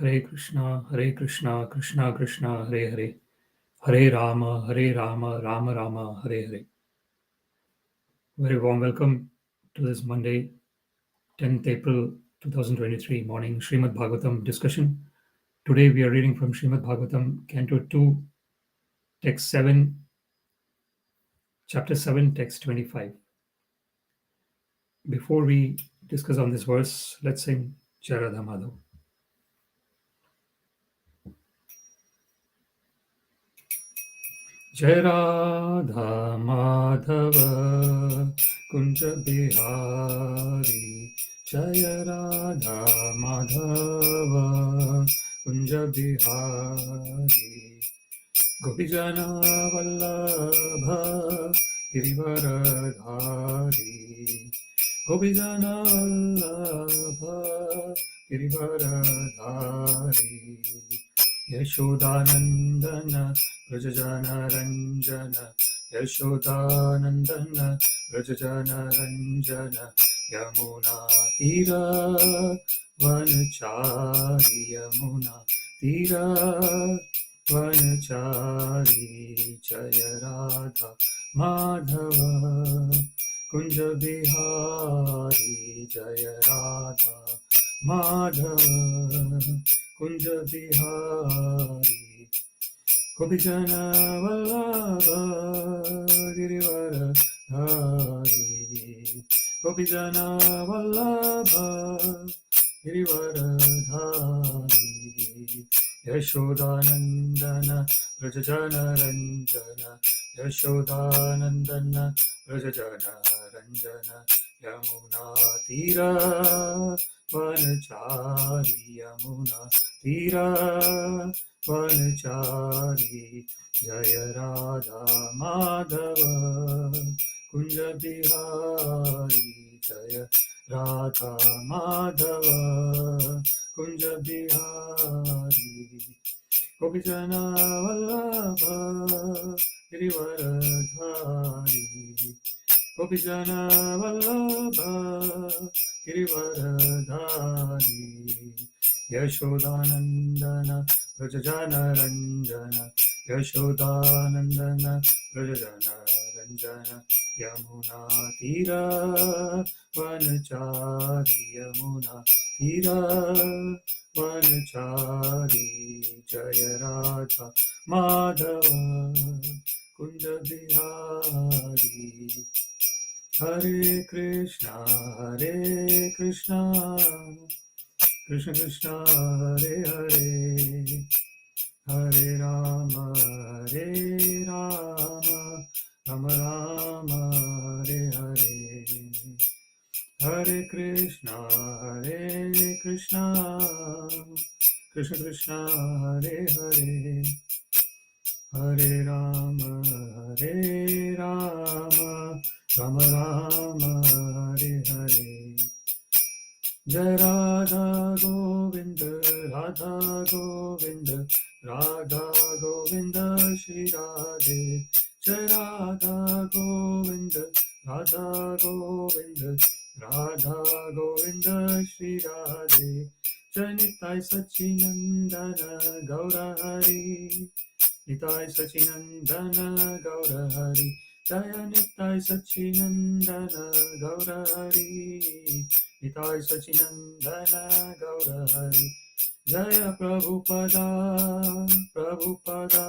Hare Krishna, Krishna Krishna, Hare Hare, Hare Rama, Rama Rama, Hare Hare. Very warm welcome to this Monday, 10th April 2023 morning Śrīmad-Bhāgavatam discussion. Today we are reading from Śrīmad-Bhāgavatam, Canto 2, text 7, chapter 7, text 25. Before we discuss on this verse, let's sing Jai Radha Madhav. Jai Radha Madhava Kunja Bihari, Jai Radha Madhava Kunja Bihari, Gopijana Vallabha Girivaradhari, Gopijana Vallabha Girivaradhari, Yashodanandana Brajajana Ranjana, Yashodanandana Brajajana Ranjana, Yamuna Tira Vanachari, Yamuna Tira Vanachari, Jaya Radha Madhava Kunja Bihari, Jaya Radha Madhava Kunja Bihari, Gopijana Vallabha Girivaradhari, Gopijana Vallabha Girivaradhari, Yashodanandana Brajajana Ranjana, Yashodanandana Brajajana Ranjana, Yamuna Tira Vanachari, Yamuna Tira Vanachari, Jaya Radha Madhava Kunja Bihari, Jaya Radha Madhava Kunja Bihari, Gopijana Vallabha Girivaradhari, Gopijana Vallabha Girivaradhari, Yashodanandana Brajajana Ranjana, Yashodanandana Brajajana Ranjana, Yamuna Tira Vanachari, Yamuna Tira Vanachari, Jaya Radha Madhava Kunja Bihari, Hare Krishna, Krishna Krishna, Hare Hare, Hare Rama, Rama Rama, Hare Hare, Hare Krishna, Krishna Krishna, Hare Hare, Hare Rama, Rama Rama, Hare Hare. Jai Radha Govinda, Radha Govinda, Radha Govinda, Shri Radhe. Jai Radha Govinda, Radha Govinda, Radha Govinda, Shri Radhe. Jai Nitai Sachinandana Gaura Hari, Nitai Sachinandana Gaura Hari, Jaya Nitai Sachinandana Gaura Hari, Nitai Sachinandana Gaura Hari, Jaya Prabhupada, Prabhupada,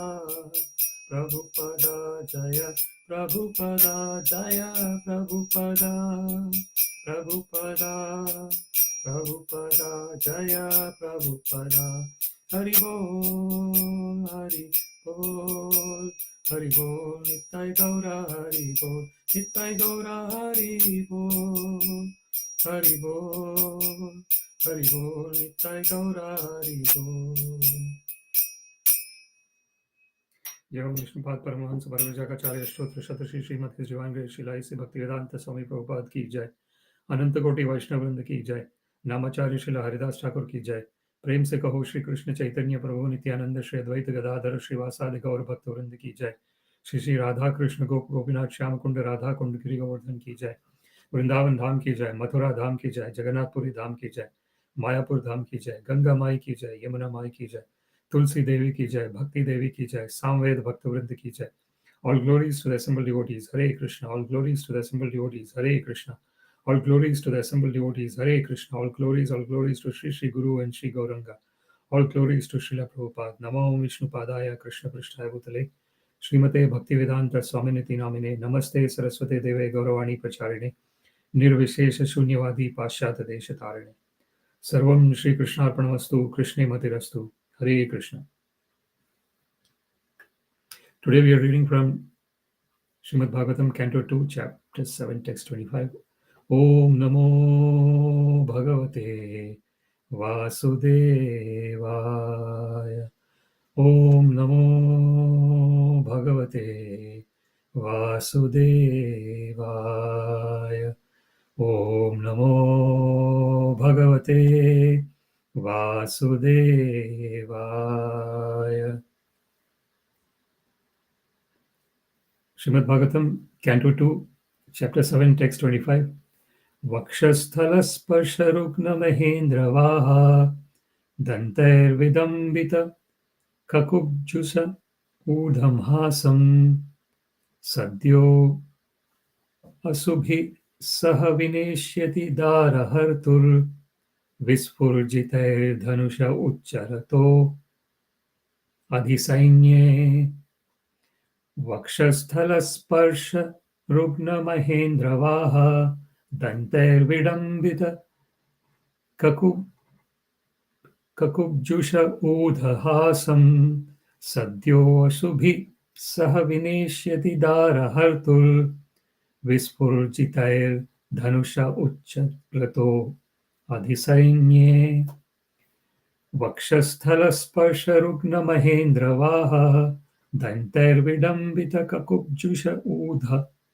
Prabhupada, Jaya Prabhupada, Jaya Prabhupada, Prabhupada, Prabhupada, Jaya Prabhupada, Hari Bol, Hari Bol, Hari Bol, Nitai Gaura Hari Bol, Nitai Gaura Hari Bol, Hari Bol, Hari Bol, Nitai Gaura Hari Bol. एवं विष्णुपाद परमहंस परमजाचार्य स्तोत्र शत श्री श्रीमद his divine grace शिलाई से भक्ति वेदांत स्वामी प्रभुपाद की जय, अनंत कोटि वैष्णव वृंद की जय, नामाचार्य श्रील हरिदास ठाकुर की जय। प्रेम से कहो श्री कृष्ण चैतन्य प्रभु नित्यानंद श्री अद्वैत गदाधर श्रीवासादि गौर भक्त वृंद की जय। श्री श्री राधा कृष्ण गोप गोपीनाथ श्याम कुंड राधा कुंड गिरि गोवर्धन की जय। वृंदावन धाम की जय, मथुरा धाम की जय, जगन्नाथपुरी धाम की जय, मायापुर धाम की जय, गंगा माई की जय, यमुना माई की जय, तुलसी देवी की जय, भक्ति देवी की जय, सामवेद भक्तवृंद की जय. All glories to the assembled devotees. Hare Krishna. All glories to the assembled devotees. Hare Krishna. All glories to the assembled devotees. Hare Krishna. All glories to Sri Sri Guru and Sri Gauranga. All glories to Srila Prabhupada. Namo Vishnu Padaya Krishna Prishtaya Bhutale. Srimate Bhaktivedanta Swaminiti Namine. Namaste Saraswate Deve Gauravani Pracharine. Nirvishesha Shunyavadi Paschata Desha Tarine. Sarvam Shri Krishna Arpanamastu. Krishne Matirastu. Hare Krishna. Today we are reading from Śrīmad-Bhāgavatam, Canto 2, Chapter 7, Text 25. Om Namo Bhagavate Vasudevaya. Om Namo Bhagavate Vasudevaya. Om Namo Bhagavate Vasudevaya. Śrīmad-Bhāgavatam, Canto 2, Chapter 7, Text 25. vakṣaḥ-sthala-sparśa-rugna-mahendra-vāha dantair viḍambita-kakubjuṣa ūḍha-hāsam sadyo subhiḥ saha vineṣyati dāra-hartur visphūrjitair dhanuṣa uccarato dhisainye vakṣaḥ-sthala-sparśa-rugna-mahendra-vāha dantair viḍambita-kakubjuṣa ūḍha-hāsam sadyo subhiḥ saha vineṣyati dāra-hartur visphūrjitair dhanuṣa uccarato dhisainye vakṣaḥ-sthala-sparśa-rugna-mahendra-vāha dantair viḍambita-kakubjuṣa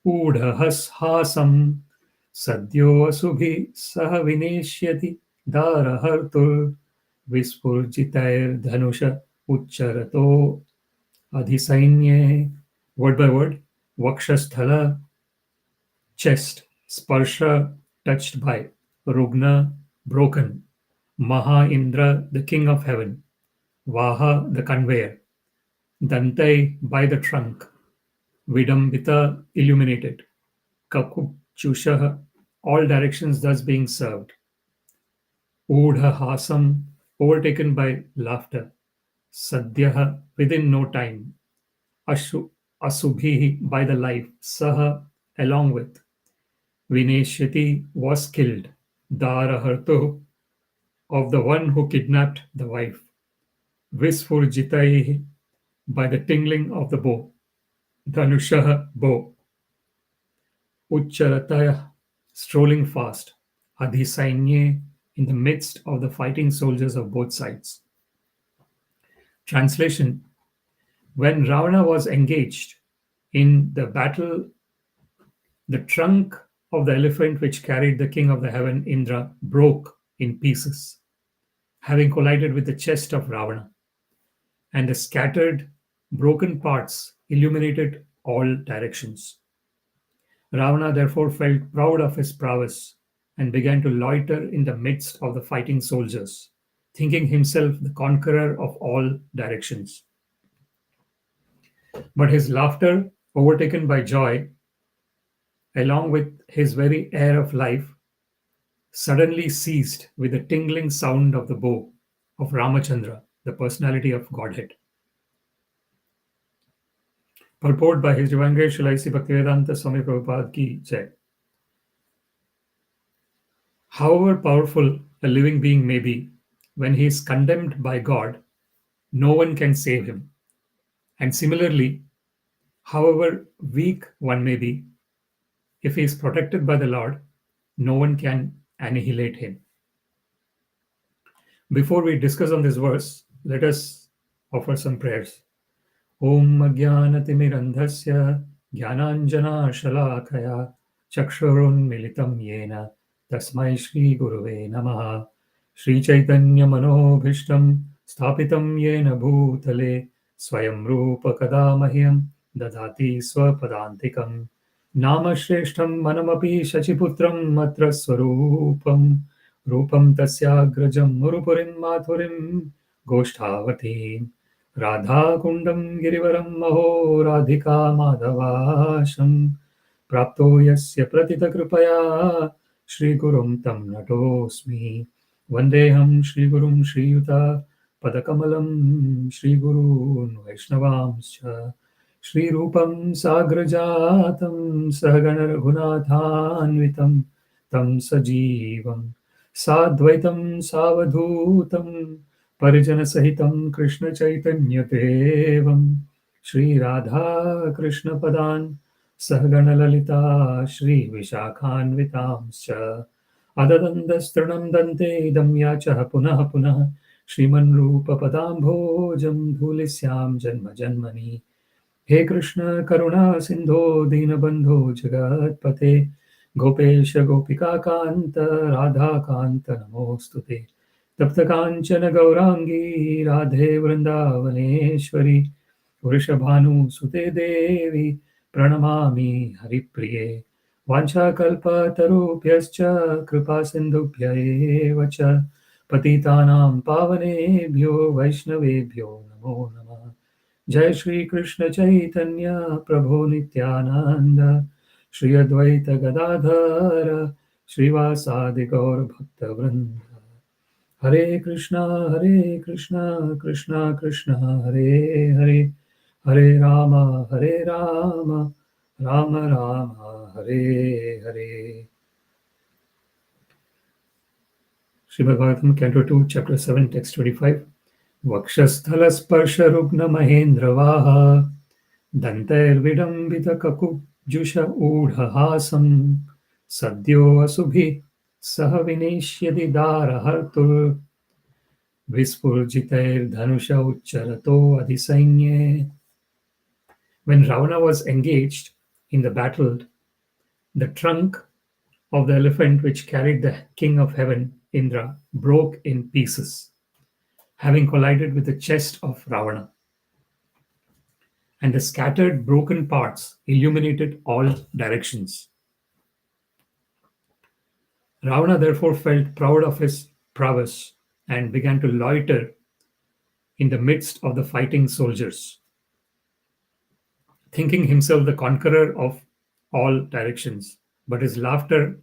ūḍha-hāsam sadyo subhiḥ saha vineṣyati dāra-hartur visphūrjitair dhanuṣa uccarato dhisainye. Word by word. Vakṣaḥ-sthala, chest. Sparsha, touched by. Rugna, broken. Indra, the king of heaven. Vaha, the conveyor. Dantai, by the trunk. Viḍambita, illuminated. Kakubjuṣa, all directions thus being served. ūḍha-hāsam, overtaken by laughter. Sadyaha, within no time. Asubhiḥ, by the life. Saha, along with. Vineṣyati, was killed. Dāra-hartur, of the one who kidnapped the wife. Visphūrjitair, by the tingling of the bow. dhanuṣa, bow. Uccarato, strolling fast. Dhisainye, in the midst of the fighting soldiers of both sides. Translation. When Rāvaṇa was engaged in the battle, the trunk of the elephant which carried the king of the heaven, Indra, broke in pieces, having collided with the chest of Rāvaṇa, and the scattered, broken parts illuminated all directions. Rāvaṇa therefore felt proud of his prowess and began to loiter in the midst of the fighting soldiers, thinking himself the conqueror of all directions. But his laughter, overtaken by joy, along with his very air of life, suddenly ceased with the tingling sound of the bow of Rāmacandra, the personality of Godhead. Purport by His Divine Grace Srila A.C. Bhaktivedanta Swami Prabhupada ki jai. However powerful a living being may be, when he is condemned by God, no one can save him. And similarly, however weak one may be, if he is protected by the Lord, no one can annihilate him. Before we discuss on this verse, let us offer some prayers. Om Ajnanatimirandhasya Jnananjana Shalakaya Chakshurun Militam Yena Tasmai Shri Guruve Namaha. Shri Chaitanya Manobhishtam Sthapitam Yena Bhutale Swayam Rupa Kadamahyam Dadati Swapadantikam Nama Shreshtam Manamapi Shachiputram Matra Swarupam Rupam tasyagrajam murupurim mathurim goshtavatim Radha kundam girivaram maho radhika madhavasham Prapto yasya pratita kripaya Shri Gurum tam natosmi Vandeham Shri Gurum Shri Yuta Padakamalam Shri Gurun Vaishnavamscha Shri Rupam Sagrajatam Sahagana Raghunathanvitam Tam Sajivam Sadvaitam Savadhutam Parijana Sahitam Krishna Chaitanya Devam Shri Radha Krishna Padan Sahagana Lalita Shri Vishakhanvitamscha Adadandastranam Dante Damyacha Punaha Punaha Shriman Rupa Padambhojam Dhulisyam Janma Janmani He Krishna Karuna Sindho Dinabandho Jagatpate Gopesha Gopika Kanta Radha Kanta Namostute Tapta Kanchana Gaurangi Radhe Vrindavaneshwari Vrishabhanu Sute Devi Pranamami Haripriye Vancha Kalpa Tarupyascha Kripa Sindhubhya eva cha Patitanam Pavanebhyo Vaishnavebhyo Namo Namah Jai Shri Krishna Chaitanya Prabhu Nityananda Shri Advaita Gadadhara Srivasadi Gaur Bhakta Vrinda Hare Krishna, Krishna Krishna, Hare Hare, Hare Rama, Rama Rama, Hare Hare. Śrīmad-Bhāgavatam, Canto 2, Chapter 7, Text 25. vakṣaḥ-sthala-sparśa-rugna-mahendra-vāha dantair viḍambita-kakubjuṣa ūḍha-hāsam sadyo subhiḥ saha vineṣyati dāra-hartur visphūrjitair dhanuṣa uccarato dhisainye. When Ravana was engaged in the battle, the trunk of the elephant which carried the king of heaven, Indra, broke in pieces, having collided with the chest of Ravana. And the scattered broken parts illuminated all directions. Ravana therefore felt proud of his prowess and began to loiter in the midst of the fighting soldiers, thinking himself the conqueror of all directions. But his laughter,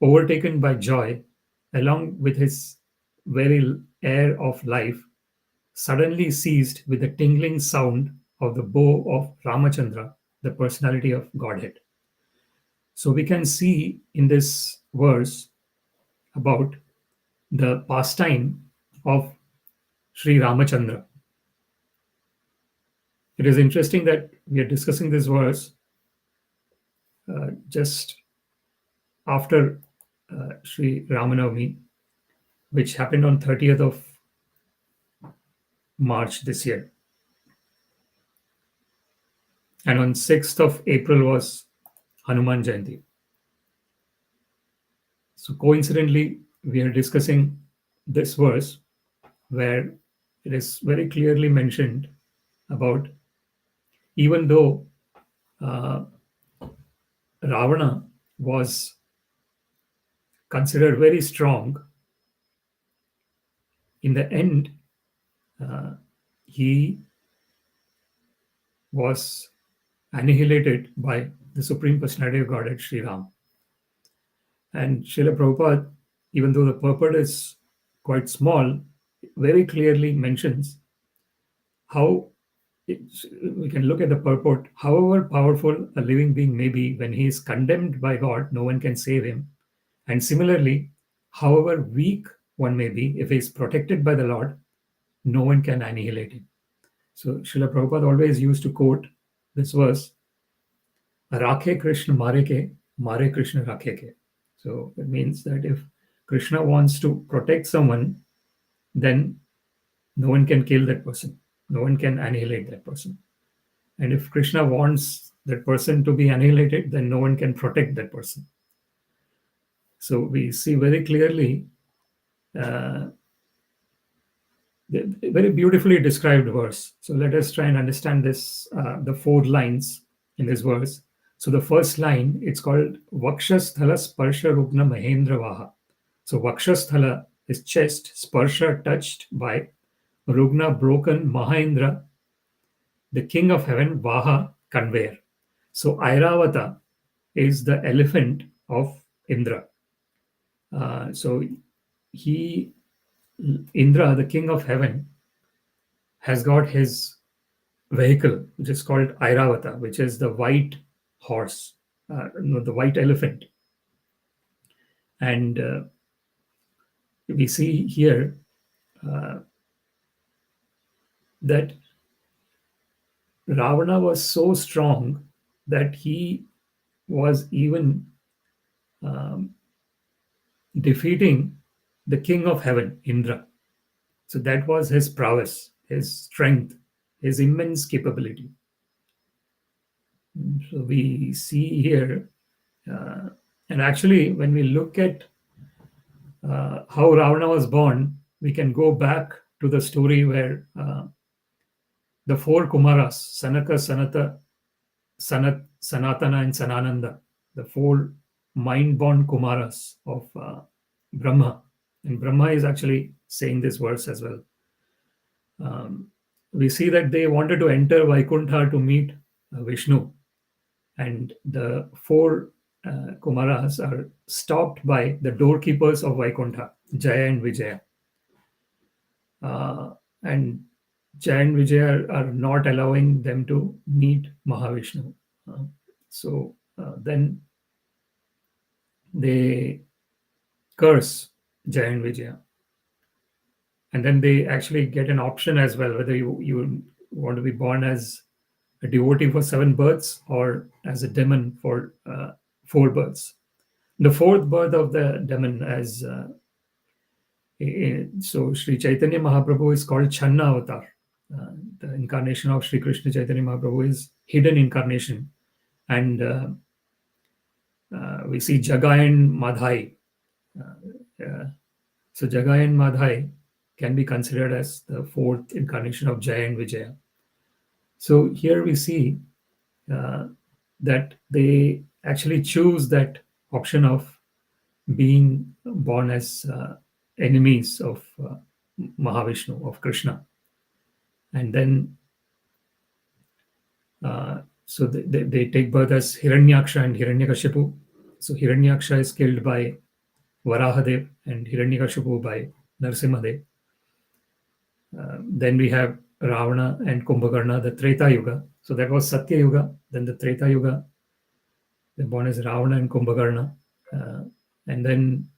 overtaken by joy, along with his very air of life, suddenly ceased with the tingling sound of the bow of Rāmacandra, the personality of Godhead. So we can see in this verse about the pastime of Sri Rāmacandra. It is interesting that we are discussing this verse just after Sri Ramanavami, which happened on 30th of March this year. And on 6th of April was Hanuman Jayanti. So coincidentally, we are discussing this verse where it is very clearly mentioned about even though Ravana was considered very strong, in the end, he was annihilated by the Supreme Personality of Godhead, Sri Ram. And Srila Prabhupada, even though the purport is quite small, very clearly mentions how we can look at the purport. However powerful a living being may be, when he is condemned by God, no one can save him. And similarly, however weak one may be, if he is protected by the Lord, no one can annihilate him. So Srila Prabhupada always used to quote this verse, Rakhe Krishna Mare Krishna Rakhe ke. So it means that if Krishna wants to protect someone, then no one can kill that person. No one can annihilate that person. And if Krishna wants that person to be annihilated, then no one can protect that person. So we see very clearly the very beautifully described verse. So let us try and understand this, the 4 lines in this verse. So the first line, it's called vakṣaḥ-sthala-sparśa-rugna-mahendra-vāha. So vakṣaḥ-sthala, his chest, sparsha, touched by Rugna, broken, Mahendra, the king of heaven, Vāha, conveyor. So Airavata is the elephant of Indra. So Indra, the king of heaven, has got his vehicle, which is called Airavata, which is the white horse, the white elephant. And we see here that Ravana was so strong that he was even defeating the king of heaven, Indra. So that was his prowess, his strength, his immense capability. So we see here, and actually, when we look at how Ravana was born, we can go back to the story where the four Kumaras, Sanaka, Sanātana, and Sanānanda, the four mind-born Kumaras of Brahma. And Brahma is actually saying this verse as well. We see that they wanted to enter Vaikuntha to meet Vishnu. And the four Kumaras are stopped by the doorkeepers of Vaikuntha, Jaya and Vijaya. And Jaya and Vijaya are not allowing them to meet Mahavishnu. So then they curse Jaya and Vijaya. And then they actually get an option as well, whether you want to be born as a devotee for 7 births or as a demon for 4 births. The 4th birth of the demon, as so Sri Chaitanya Mahaprabhu is called Channa Avatar. The incarnation of Sri Krishna Chaitanya Mahaprabhu is hidden incarnation. And we see Jagai and Madhai. So Jagai and Madhai can be considered as the 4th incarnation of Jaya and Vijaya. So here we see that they actually choose that option of being born as enemies of Mahavishnu, of Krishna. And then, so they take birth as Hiranyaksha and Hiranyakashipu. So Hiranyaksha is killed by Varahadev and Hiranyakashipu by Narasimhadev. Then we have Ravana and Kumbhakarna, the Treta Yuga. So that was Satya Yuga. Then the Treta Yuga, they're born as Ravana and Kumbhakarna. And then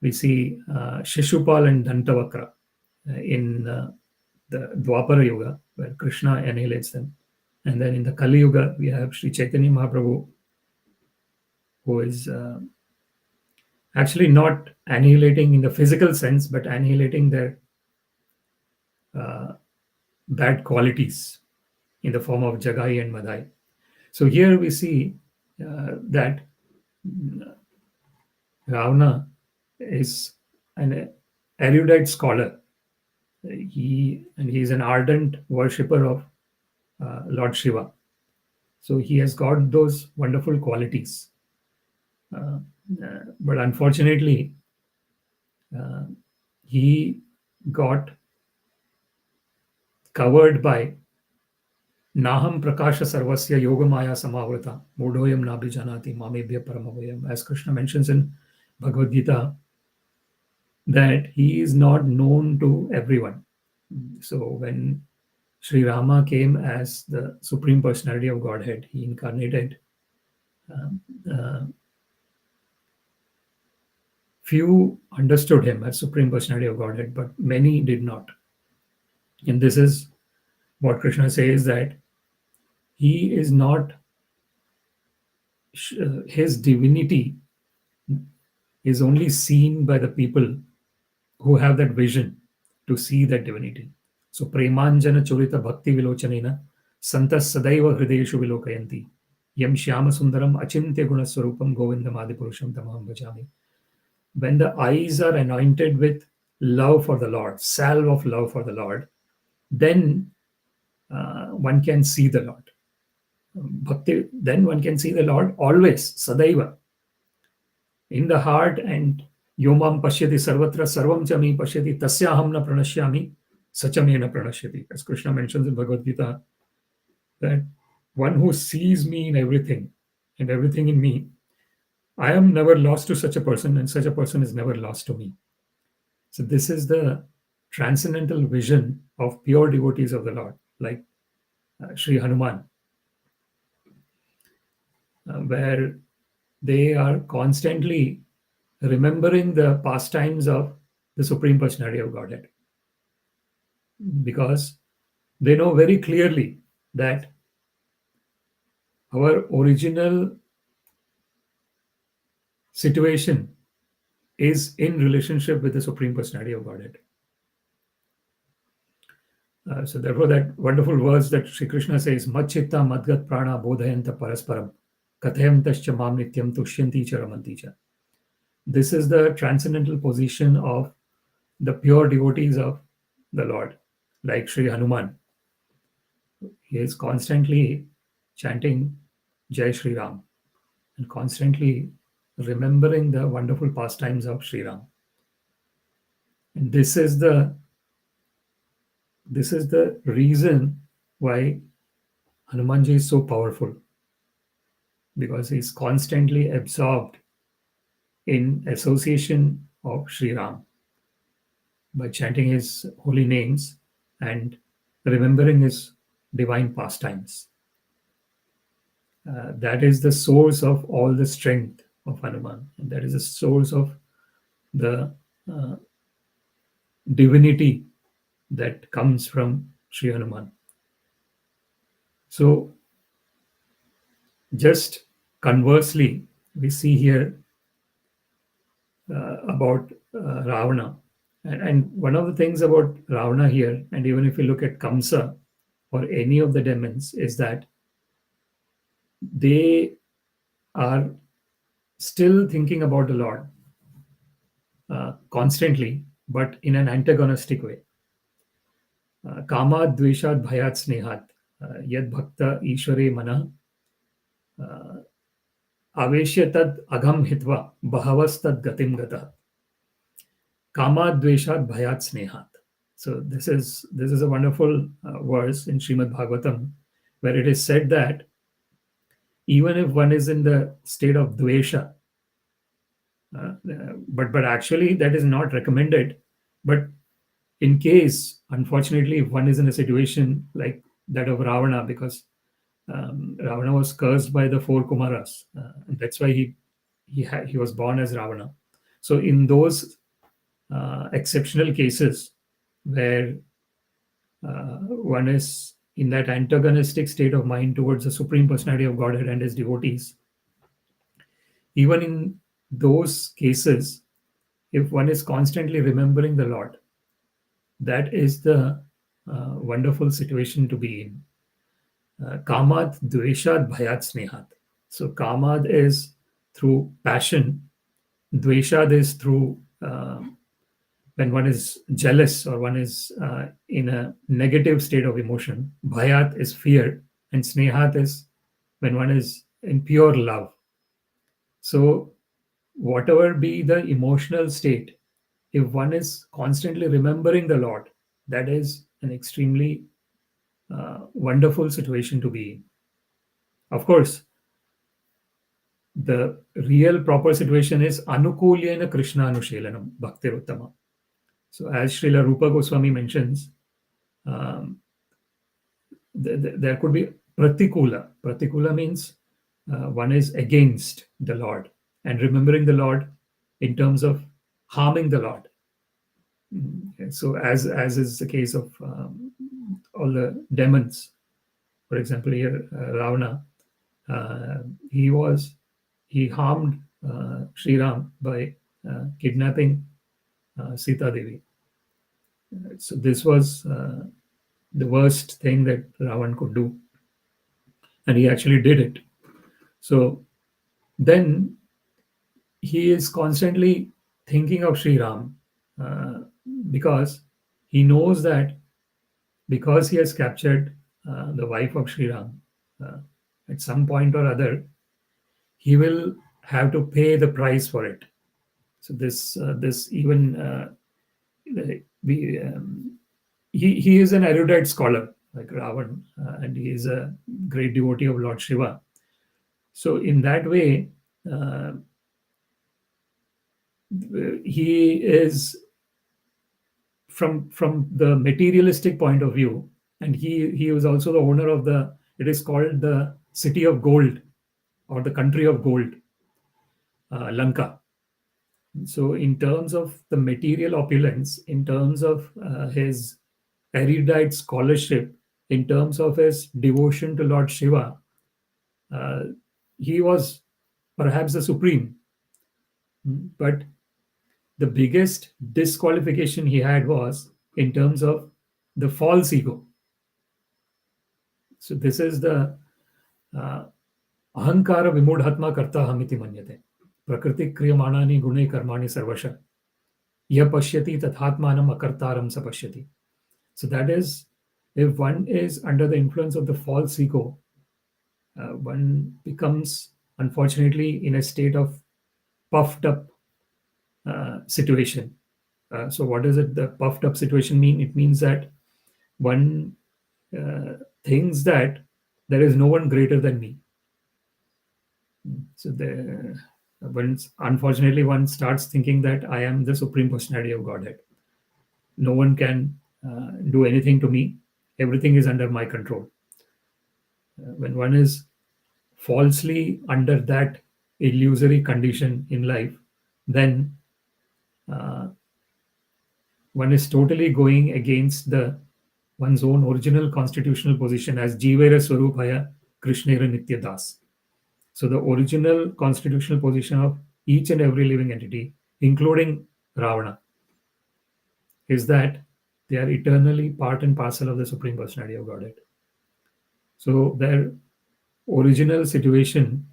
we see Shishupal and Dantavakra in the Dwapara Yuga, where Krishna annihilates them. And then in the Kali Yuga, we have Sri Chaitanya Mahaprabhu, who is actually not annihilating in the physical sense, but annihilating their bad qualities in the form of Jagai and Madhai. So here we see that Ravana is an erudite scholar. He is an ardent worshipper of Lord Shiva. So he has got those wonderful qualities. But unfortunately, he got covered by Naham Prakasha Sarvasya Yogamaya Samavrata Mudhoyam Nabhijanati Mamebhya Paramavoyam. As Krishna mentions in Bhagavad Gita, that he is not known to everyone. So when Sri Rama came as the Supreme Personality of Godhead, he incarnated. Few understood him as Supreme Personality of Godhead, but many did not. And this is what Krishna says, that he is not, his divinity is only seen by the people who have that vision to see that divinity. So premanjana chorita bhakti vilochanena santas sadaiva hridayeshu vilokayanti yam shyama sundaram achintya guna swarupam govindam adipurusham tamaham bhajami. When the eyes are anointed with love for the Lord, salve of love for the Lord, then one can see the Lord. Bhakti, then one can see the Lord always, sadaiva, in the heart and Yomam pashyati sarvatra sarvam cha mi pashyati tasyaham na pranashyami sachame na pranashyati. As Krishna mentions in Bhagavad Gita, that one who sees me in everything and everything in me, I am never lost to such a person, and such a person is never lost to me. So this is the transcendental vision of pure devotees of the Lord, like Sri Hanuman, where they are constantly remembering the pastimes of the Supreme Personality of Godhead, because they know very clearly that our original situation is in relationship with the Supreme Personality of Godhead. So therefore, that wonderful verse that Sri Krishna says, Machitta madgat prana bodhayanta parasparam kathayantascha mam nityam tushyanti cha ramanti cha. This is the transcendental position of the pure devotees of the Lord, like Sri Hanuman. He is constantly chanting Jai Shri Ram and constantly remembering the wonderful pastimes of Sri Ram. And this is the reason why Hanumanji is so powerful, because he's constantly absorbed in association of Sri Ram by chanting his holy names and remembering his divine pastimes. That is the source of all the strength of Hanuman, and that is the source of the divinity that comes from Sri Hanuman. So, just conversely, we see here about Ravana. And one of the things about Ravana here, and even if you look at Kamsa or any of the demons, is that they are still thinking about the Lord constantly, but in an antagonistic way. Kamad dveshad bhayat snehat yad bhakta ishware mana aveshya tad agham hitva bahavastad gatim gata. Kamad dveshad bhayat snehat. So this is a wonderful verse in Śrīmad-Bhāgavatam, where it is said that even if one is in the state of dvesha, but actually that is not recommended. But in case, unfortunately, if one is in a situation like that of Ravana, because Ravana was cursed by the four Kumaras, and that's why he was born as Ravana. So in those exceptional cases where one is in that antagonistic state of mind towards the Supreme Personality of Godhead and his devotees, even in those cases, if one is constantly remembering the Lord, that is the wonderful situation to be in. Kamad dveshad bhayat snehat. So kamad is through passion, dveshad is through when one is jealous or one is in a negative state of emotion. Bhayat is fear, and snehat is when one is in pure love. So whatever be the emotional state, if one is constantly remembering the Lord, that is an extremely wonderful situation to be in. Of course, the real proper situation is anukulyena Krishna anushelanam bhaktir uttama. So as Srila Rupa Goswami mentions, there could be pratikula. Pratikula means one is against the Lord and remembering the Lord in terms of harming the Lord. So as is the case of all the demons, for example, here Ravana, he harmed Sri Ram by kidnapping Sita Devi. So this was the worst thing that Ravan could do, and he actually did it. So then he is constantly thinking of Sri Ram because he knows that because he has captured the wife of Sri Ram, at some point or other, he will have to pay the price for it. So this even he is an erudite scholar like Ravana, and he is a great devotee of Lord Shiva. So in that way, he is from the materialistic point of view, and he was also the owner of it is called the city of gold or the country of gold, Lanka. So in terms of the material opulence, in terms of his erudite scholarship, in terms of his devotion to Lord Shiva, he was perhaps the supreme. But the biggest disqualification he had was in terms of the false ego. So this is the ahankara vimudhatma karta hamiti manyate prakriti kriyamānāni gune karmani sarvasha ya pashyati tathatmanam akartaram sapashyati. So that is, if one is under the influence of the false ego, one becomes, unfortunately, in a state of puffed up situation. So what does it, the puffed up situation mean? It means that one thinks that there is no one greater than me. So unfortunately, one starts thinking that I am the Supreme Personality of Godhead. No one can do anything to me. Everything is under my control. When one is falsely under that illusory condition in life, then one is totally going against one's own original constitutional position as Jivera Swarupaya Krishnera Nitya Das. So the original constitutional position of each and every living entity, including Ravana, is that they are eternally part and parcel of the Supreme Personality of Godhead. So their original situation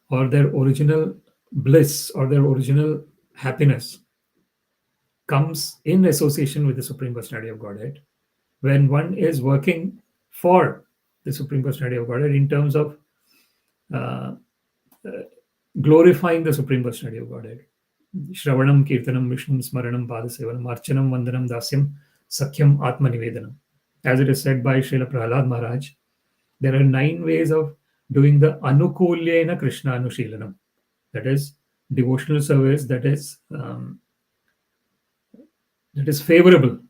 or their original bliss or their original happiness comes in association with the Supreme Personality of Godhead when one is working for the Supreme Personality of Godhead in terms of glorifying the Supreme Personality of Godhead. Shravanam, Kirtanam, Vishnum, Smaranam, Padasevanam, Archanam, Vandanam, Dasyam, Sakyam, Atma Nivedanam. As it is said by Srila Prahlad Maharaj, there are 9 ways of doing the Anukulyena Krishna Anushilanam. That is devotional service that is favorable.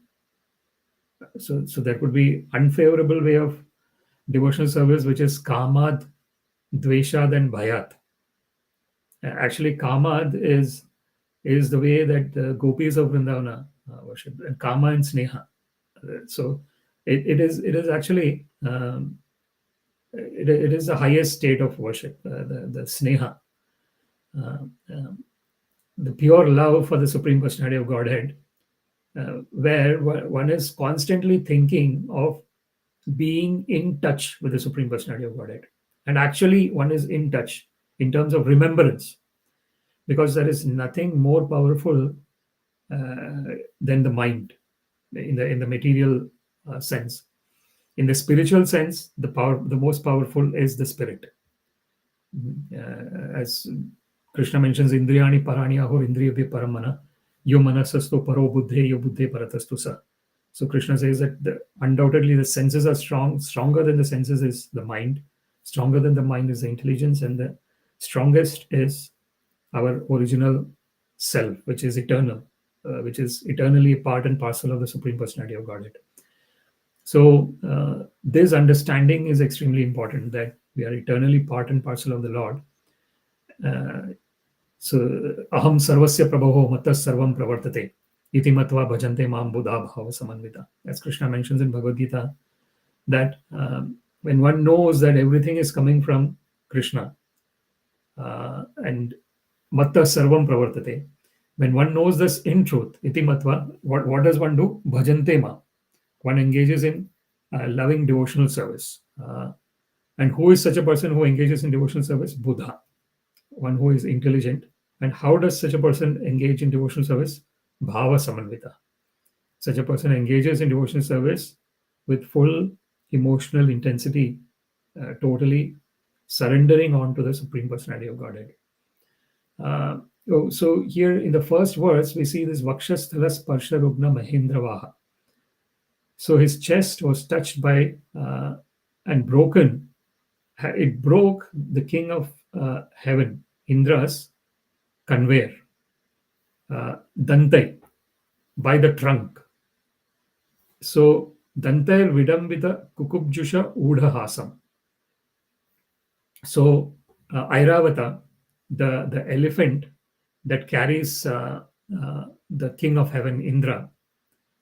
So there could be unfavorable way of devotional service, which is Kamad, Dveshad, and Bhayat. Actually, Kamad is the way that the gopis of Vrindavana worship, and Kama and Sneha. So it is actually it is the highest state of worship, the Sneha, the pure love for the Supreme Personality of Godhead, where one is constantly thinking of being in touch with the Supreme Personality of Godhead. And actually, one is in touch in terms of remembrance, because there is nothing more powerful than the mind in the material sense. In the spiritual sense, the most powerful is the spirit. As Krishna mentions, Indriyani parani ahur indriyabhya paramana yo manasasto paro buddhe yo buddhe paratastu sa. So Krishna says that undoubtedly the senses are stronger than the senses is the mind, stronger than the mind is the intelligence, and the strongest is our original self, which is eternal, which is eternally part and parcel of the Supreme Personality of Godhead. So this understanding is extremely important, that we are eternally part and parcel of the Lord. So aham sarvasya prabhaho matas sarvam pravartate iti matva bhajante mam buddha-bhava samanvita. As Krishna mentions in Bhagavad Gita, that when one knows that everything is coming from Krishna, and matta sarvam pravartate, when one knows this in truth, iti matva, what does one do? Bhajante ma. One engages in loving devotional service. And who is such a person who engages in devotional service? Buddha, one who is intelligent. And how does such a person engage in devotional service? Bhava samanvita. Such a person engages in devotional service with full emotional intensity, totally surrendering on to the Supreme Personality of Godhead. So here in the first verse, we see this vakṣaḥ-sthala-sparśa-rugna-mahendra-vāha. So his chest was touched by and broken. It broke the king of heaven, Indra's conveyor, dantair, by the trunk. So dantair viḍambita-kakubjuṣa ūḍha-hāsam. So Airavata, the elephant that carries the king of heaven, Indra,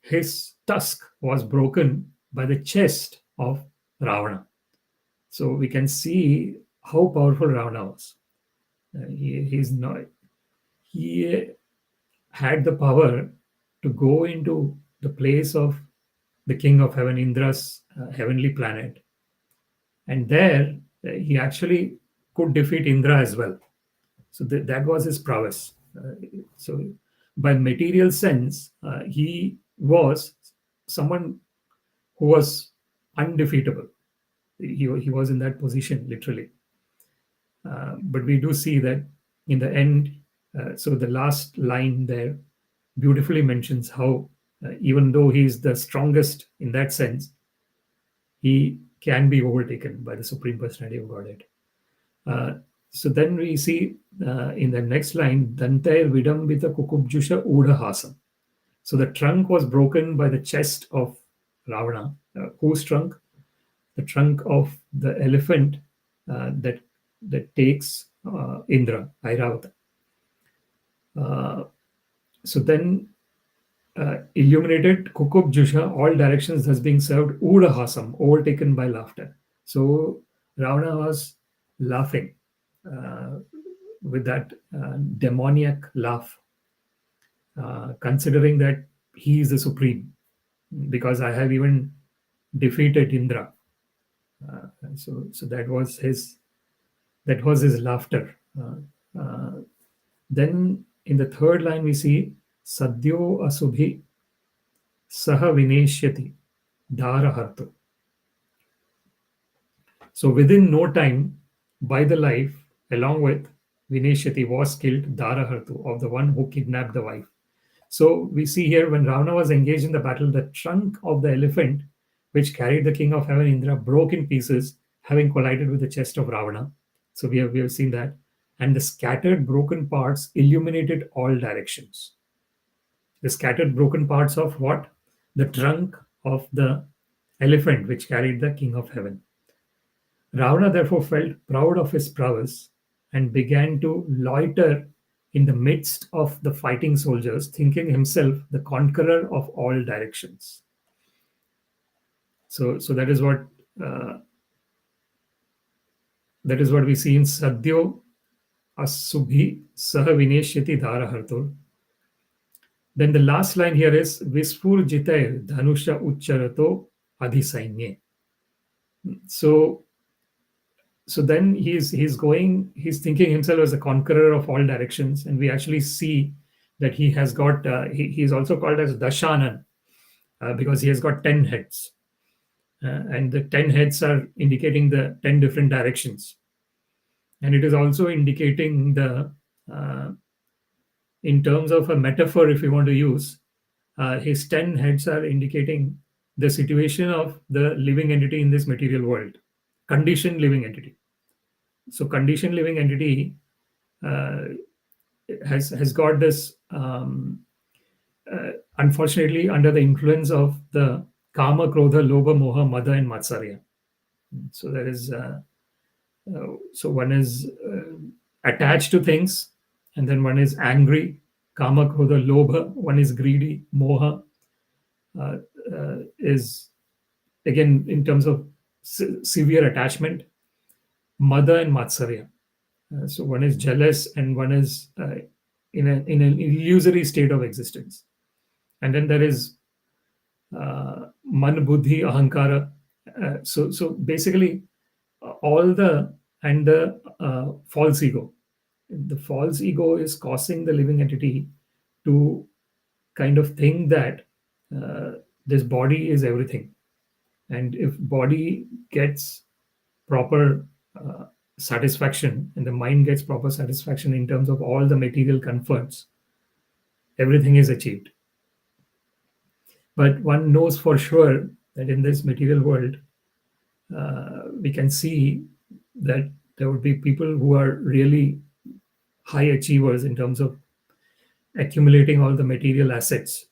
his tusk was broken by the chest of Ravana. So we can see how powerful Ravana was. He had the power to go into the place of the king of heaven, Indra's heavenly planet, and there he actually could defeat Indra as well. So that was his prowess. So by material sense, he was someone who was undefeatable. He was in that position, literally. But we do see that in the end, so the last line there beautifully mentions how, even though he is the strongest in that sense, he can be overtaken by the Supreme Personality of Godhead. So then we see in the next line, dantair viḍambita-kakubjuṣa ūḍha-hāsam. So the trunk was broken by the chest of Ravana. Whose trunk? The trunk of the elephant that takes Indra, Airavata. So then illuminated kakubjuṣa, all directions thus being served, ūḍha-hāsam, overtaken by laughter. So Ravana was laughing with that demoniac laugh, considering that he is the supreme, because I have even defeated Indra. So that was his laughter. Then in the third line we see sadyo subhiḥ saha vineṣyati dāra-hartur. So within no time, by the life, along with vineṣyati, was killed dāra-hartur, of the one who kidnapped the wife. So we see here, when Ravana was engaged in the battle, the trunk of the elephant which carried the king of heaven, Indra, broke in pieces, having collided with the chest of Ravana. So we have seen that. And the scattered broken parts illuminated all directions. The scattered broken parts of what? The trunk of the elephant which carried the king of heaven. Ravana therefore felt proud of his prowess and began to loiter in the midst of the fighting soldiers, thinking himself the conqueror of all directions. So that is what we see in sadyo subhiḥ saha vineṣyati dāra-hartur. Then the last line here is visphūrjitair dhanuṣa uccarato dhisainye. So then he's thinking himself as a conqueror of all directions, and we actually see that he has got he's also called as Dashanan, because he has got 10 heads, and the 10 heads are indicating the 10 different directions, and it is also indicating the in terms of a metaphor, if you want to use, his 10 heads are indicating the situation of the living entity in this material world, conditioned living entity. So conditioned living entity has got this, unfortunately, under the influence of the kama, krodha, lobha, moha, mada, and matsarya. So there is so one is attached to things, and then one is angry, kama, krodha, lobha. One is greedy, moha is again in terms of severe attachment, mada and matsarya. So one is jealous, and one is in an illusory state of existence. And then there is man, buddhi, ahankara. So basically all the false ego. The false ego is causing the living entity to kind of think that this body is everything, and if body gets proper satisfaction and the mind gets proper satisfaction in terms of all the material comforts, everything is achieved. But one knows for sure that in this material world, we can see that there would be people who are really high achievers in terms of accumulating all the material assets,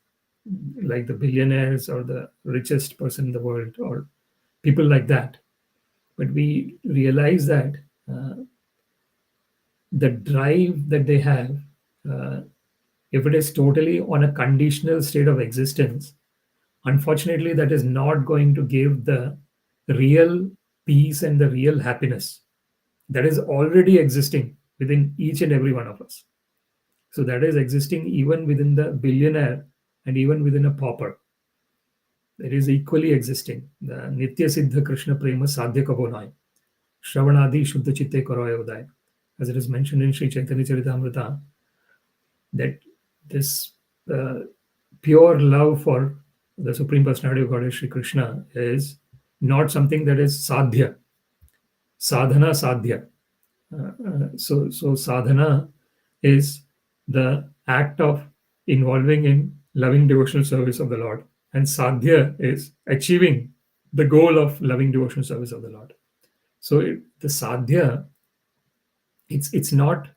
like the billionaires or the richest person in the world or people like that. But we realize that the drive that they have, if it is totally on a conditional state of existence, unfortunately, that is not going to give the real peace and the real happiness that is already existing within each and every one of us. So that is existing even within the billionaire and even within a pauper. It is equally existing. The Nitya Siddha Krishna Prema Sadhya Kabonai. Shravanadi Shuddha Chitte Karoya Uday. As it is mentioned in Sri Chaitanya Charitamrita, that this pure love for the Supreme Personality of Godhead, Sri Krishna, is not something that is sadhya. Sadhana sadhya. So sadhana is the act of involving in loving devotional service of the Lord, and sadhya is achieving the goal of loving devotional service of the Lord. So the sadhya, it's not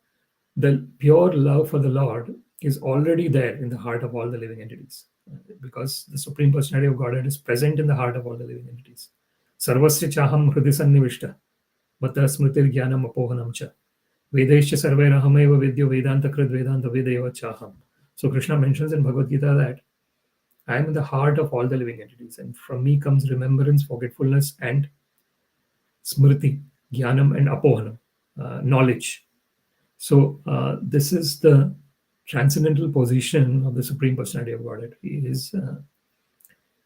the pure love for the Lord is already there in the heart of all the living entities, because the Supreme Personality of Godhead is present in the heart of all the living entities. Sarvasya chaham hridi sannivishta mata smritir jnanam apohanam cha vedaischa sarvairahameva vidyo vedanta krid vedanta vedayava chaham. So Krishna mentions in Bhagavad Gita that I am in the heart of all the living entities, and from me comes remembrance, forgetfulness, and smriti, jnanam, and apohanam, knowledge. So this is the transcendental position of the Supreme Personality of Godhead. He is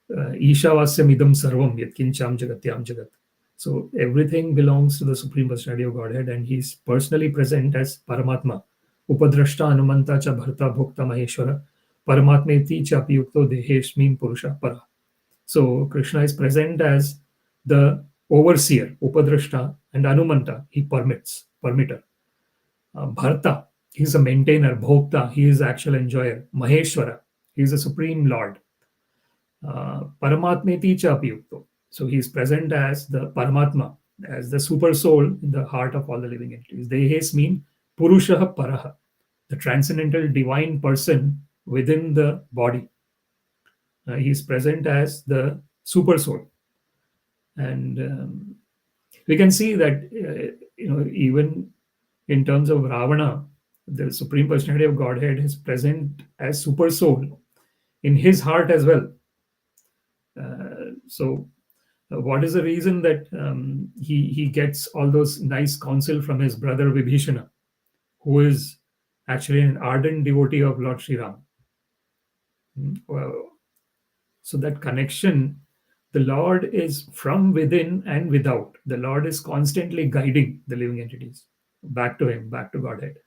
Ishavasyam idam sarvam yatkincham jagatyam jagat. So everything belongs to the Supreme Personality of Godhead, and he is personally present as Paramatma. Upadrashta anumanta cha bharta bhokta maheshwara paramatmeti cha apiyukto deheshmin purusha para. So Krishna is present as the overseer, Upadrashta, and Anumanta, he permits, permitter. Bharta, he is a maintainer. Bhokta, he is the actual enjoyer. Maheshwara, he is the supreme lord. Paramatmeti cha apiyukto. So he is present as the Paramatma, as the super soul in the heart of all the living entities. Dehes mean Purusha Paraha, the transcendental divine person within the body. He is present as the super soul. And we can see that, even in terms of Ravana, the Supreme Personality of Godhead is present as super soul in his heart as well. So what is the reason that he gets all those nice counsel from his brother Vibhishana, who is actually an ardent devotee of Lord Sri Ram? Well, so that connection, the Lord is from within and without. The Lord is constantly guiding the living entities back to him, back to Godhead.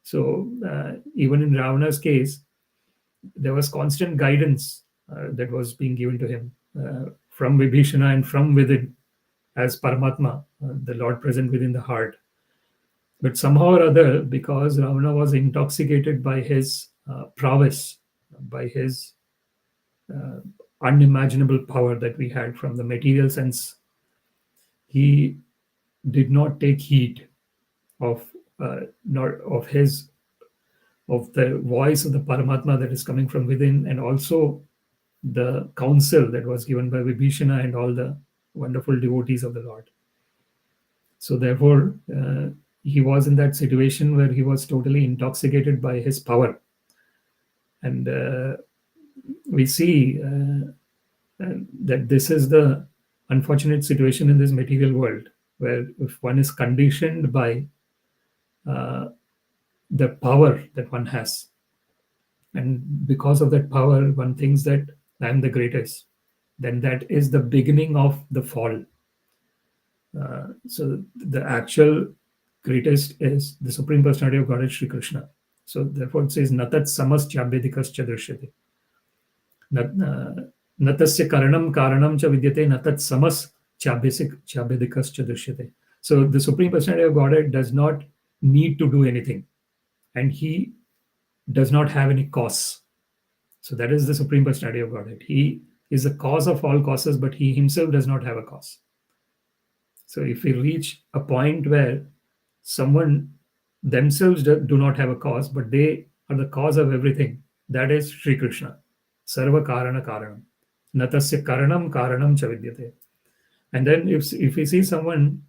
So even in Ravana's case, there was constant guidance that was being given to him from Vibhishana and from within as Paramatma, the Lord present within the heart. But somehow or other, because Ravana was intoxicated by his prowess, by his unimaginable power that we had from the material sense, he did not take heed of the voice of the Paramatma that is coming from within, and also the counsel that was given by Vibhishana and all the wonderful devotees of the Lord. So therefore, he was in that situation where he was totally intoxicated by his power. And we see that this is the unfortunate situation in this material world, where if one is conditioned by the power that one has, and because of that power one thinks that I am the greatest, then that is the beginning of the fall. So the actual greatest is the Supreme Personality of Godhead, Sri Krishna. So therefore it says natat samas chabedikascha drishyate. Natasya karanam karanam cha vidyate natat samas chabedikascha drishyate. So the Supreme Personality of Godhead does not need to do anything, and he does not have any cause. So that is the Supreme Personality of Godhead. He is the cause of all causes, but he himself does not have a cause. So if we reach a point where someone themselves do not have a cause, but they are the cause of everything, that is Sri Krishna. Sarva Karana Karanam. Natasya Karanam Karanam cha vidyate. And then if we see someone,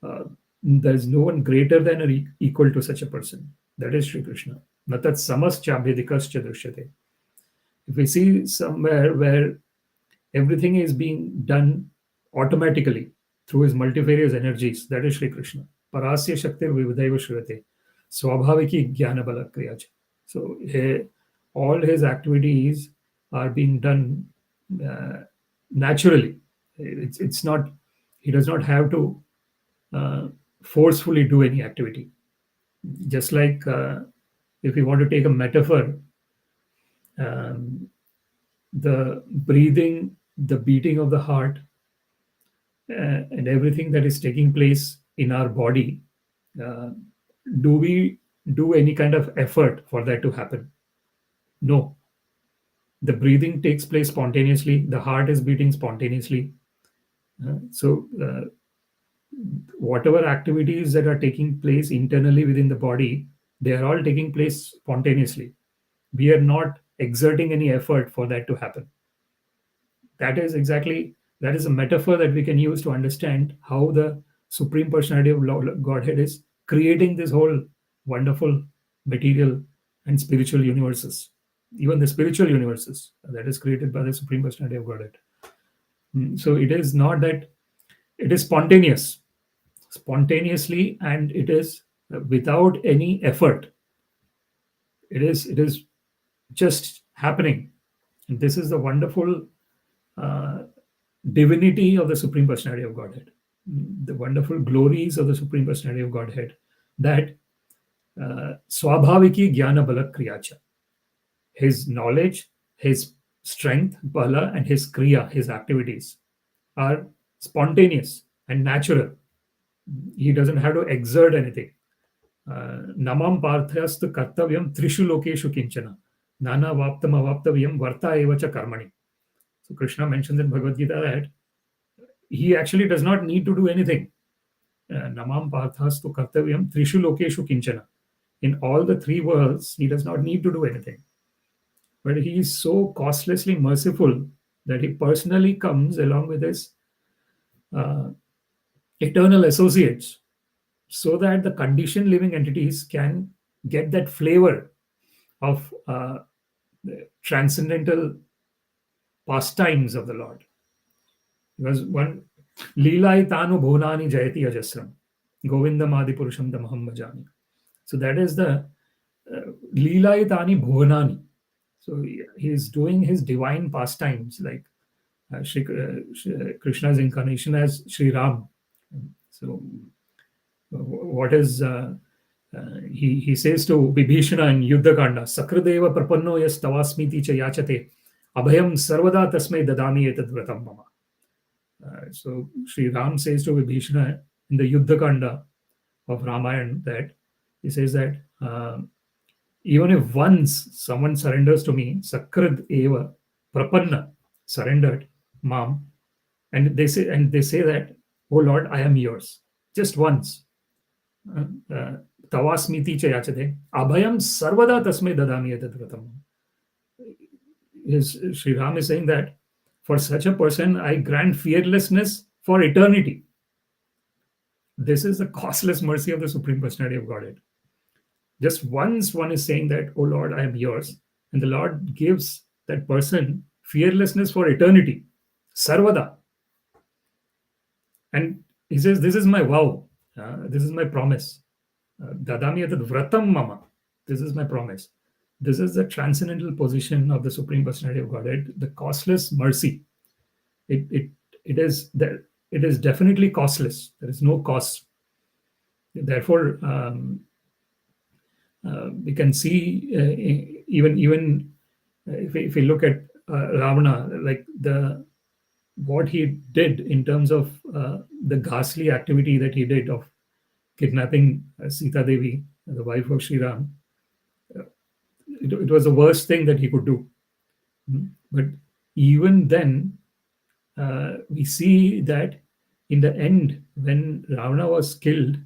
there is no one greater than or equal to such a person. That is Sri Krishna. Natat samas chabhyadikas cha drishyate. If we see somewhere where everything is being done automatically through his multifarious energies, that is Sri Krishna. Parasya Shaktir Vividaiva Shrivate. Swabhaviki Jnana Bala Kriyacha. So all his activities are being done naturally. It's not, he does not have to forcefully do any activity. Just like if we want to take a metaphor, the breathing, the beating of the heart, and everything that is taking place in our body, do we do any kind of effort for that to happen? No. The breathing takes place spontaneously, the heart is beating spontaneously. So whatever activities that are taking place internally within the body, they are all taking place spontaneously. We are not exerting any effort for that to happen. That is a metaphor that we can use to understand how the Supreme Personality of Godhead is creating this whole wonderful material and spiritual universes, even the spiritual universes that is created by the Supreme Personality of Godhead. So it is not that it is spontaneously, and it is without any effort. It is just happening. And this is the wonderful divinity of the Supreme Personality of Godhead, the wonderful glories of the Supreme Personality of Godhead, that swabhaviki jnana bala kriyacha, his knowledge, his strength, bala, and his kriya, his activities, are spontaneous and natural. He doesn't have to exert anything. Namam parthayastu kartavyam trishu lokeshu kinchana nana vaptam avaptavyam varta evacha karmani. So Krishna mentions in Bhagavad Gita that he actually does not need to do anything. Namam parthastu kartavyam trishu lokeshu kinchana. In all the three worlds, he does not need to do anything. But he is so costlessly merciful that he personally comes along with his eternal associates, so that the conditioned living entities can get that flavor of the transcendental pastimes of the Lord. Because one Leelai Tanu Bhunani Jayati Ajasram Govinda Madi Purusham Tamaham Bhajami. So that is the Leelai Tani Bhunani. So he is doing his divine pastimes, like Krishna's incarnation as Sri Ram. So what is he says to Vibhishana in Yuddha-kanda, Sakradeva prapanno yas tavasmiti cha yachate abhayam sarvada tasmai dadami etad vratam mama. So Sri Ram says to Vibhishana in the Yuddha-kanda of Ramayana that he says that even if once someone surrenders to me, Sakrad eva prapanna, surrendered, mom, and they say that, oh Lord, I am yours. Just once. Tavasmiti cha yachate abhayam sarvada tasmai dadami etad vratam. Sri Ram is saying that for such a person, I grant fearlessness for eternity. This is the costless mercy of the Supreme Personality of Godhead. Just once one is saying that, oh Lord, I am yours, and the Lord gives that person fearlessness for eternity, sarvada. And he says, this is my vow, this is my promise. Dadami etad vratam mama, this is my promise. This is the transcendental position of the Supreme Personality of Godhead, the costless mercy. It is definitely costless. There is no cost. Therefore, we can see even if we look at Ravana, like the what he did in terms of the ghastly activity that he did of kidnapping Sita Devi, the wife of Sri Ram, it was the worst thing that he could do. But even then, we see that in the end, when Ravana was killed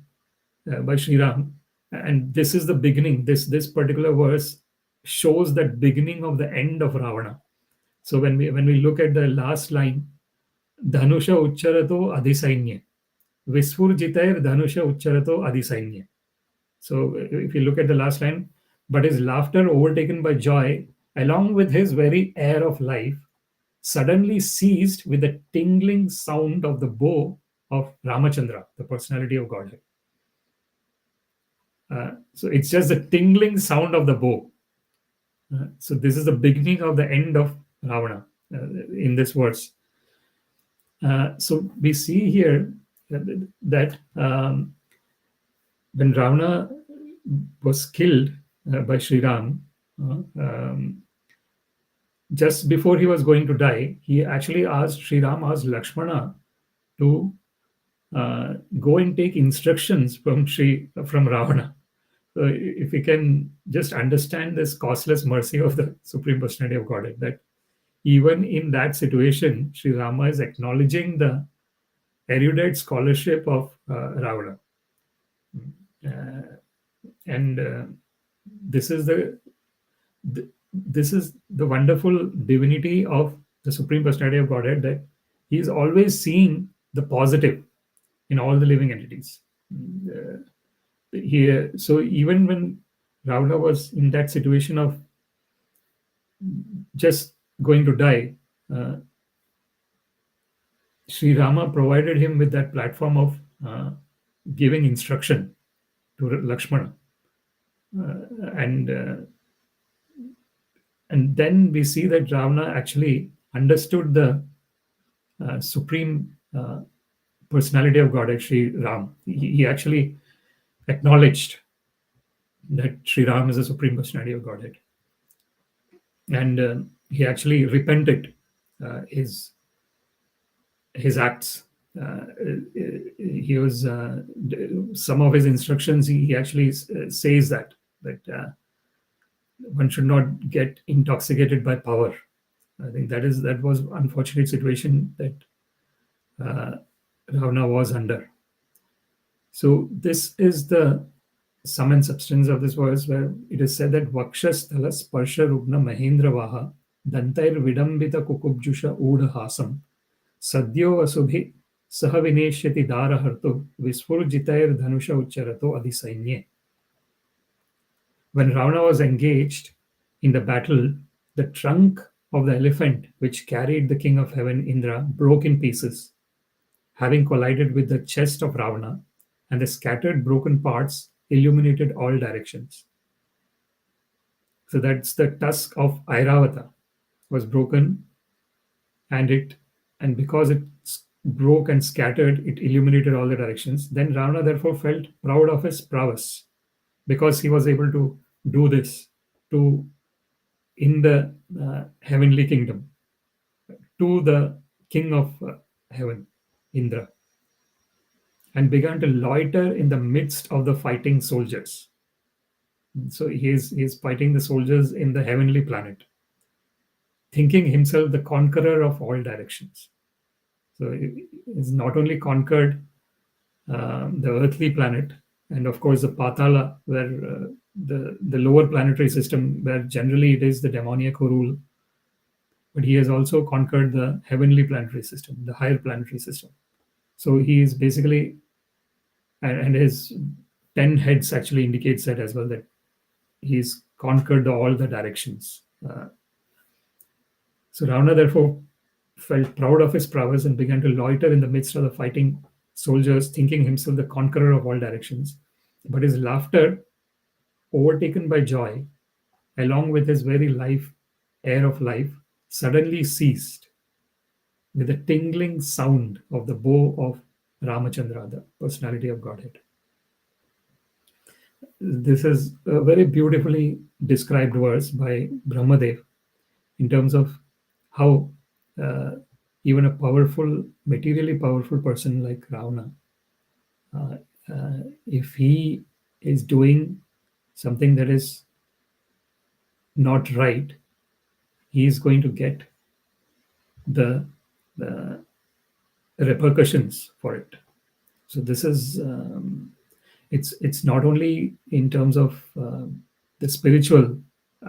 by Sri Ram, and this is the beginning, this particular verse shows that beginning of the end of Ravana. So when we look at the last line, dhanuṣa uccarato dhisainye, visphūrjitair dhanuṣa uccarato dhisainye. So if you look at the last line, but his laughter overtaken by joy, along with his very air of life, suddenly ceased with the tingling sound of the bow of Rāmacandra, the personality of Godhead. So it's just the tingling sound of the bow. So this is the beginning of the end of Ravana in this verse. So we see here that when Ravana was killed by Sri Ram, just before he was going to die, he actually Sri Ram asked Lakshmana to go and take instructions from Ravana. So if we can just understand this costless mercy of the Supreme Personality of Godhead, that even in that situation, Sri Rama is acknowledging the erudite scholarship of Ravana. And this is the wonderful divinity of the Supreme Personality of Godhead, that he is always seeing the positive in all the living entities. So even when Ravana was in that situation of just going to die, Sri Rama provided him with that platform of giving instruction to Lakshmana. And then we see that Ravana actually understood the Supreme Personality of Godhead, Sri Ram. He actually acknowledged that Sri Ram is the Supreme Personality of Godhead. And he actually repented his acts. He was some of his instructions. He actually says that one should not get intoxicated by power. I think that was unfortunate situation that Ravana was under. So this is the sum and substance of this verse, where it is said that vakṣaḥ-sthala-sparśa-rugna-mahendra-vāha dantair viḍambita-kakubjuṣa ūḍha-hāsam sadyo subhiḥ saha vineṣyati dāra-hartur visphūrjitair dhanuṣa uccarato dhisainye. When Ravana was engaged in the battle, the trunk of the elephant which carried the king of heaven Indra broke in pieces, having collided with the chest of Ravana, and the scattered broken parts illuminated all directions. So that's the tusk of Airavata was broken, and because it broke and scattered, it illuminated all the directions. Then Ravana therefore felt proud of his prowess, because he was able to do this in the heavenly kingdom to the king of heaven, Indra, and began to loiter in the midst of the fighting soldiers. So he is fighting the soldiers in the heavenly planet, thinking himself the conqueror of all directions. So he's not only conquered the earthly planet, and of course the Patala, where the lower planetary system, where generally it is the demoniac who rule, but he has also conquered the heavenly planetary system, the higher planetary system. So he is basically, and his 10 heads actually indicates that as well, that he's conquered all the directions. So Ravana therefore felt proud of his prowess and began to loiter in the midst of the fighting soldiers, thinking himself the conqueror of all directions. But his laughter, overtaken by joy, along with his very air of life, suddenly ceased with the tingling sound of the bow of Rāmacandra, the personality of Godhead. This is a very beautifully described verse by Brahmadev in terms of how even a powerful, materially powerful person like Ravana, if he is doing something that is not right, he is going to get the repercussions for it. So this is it's not only in terms of the spiritual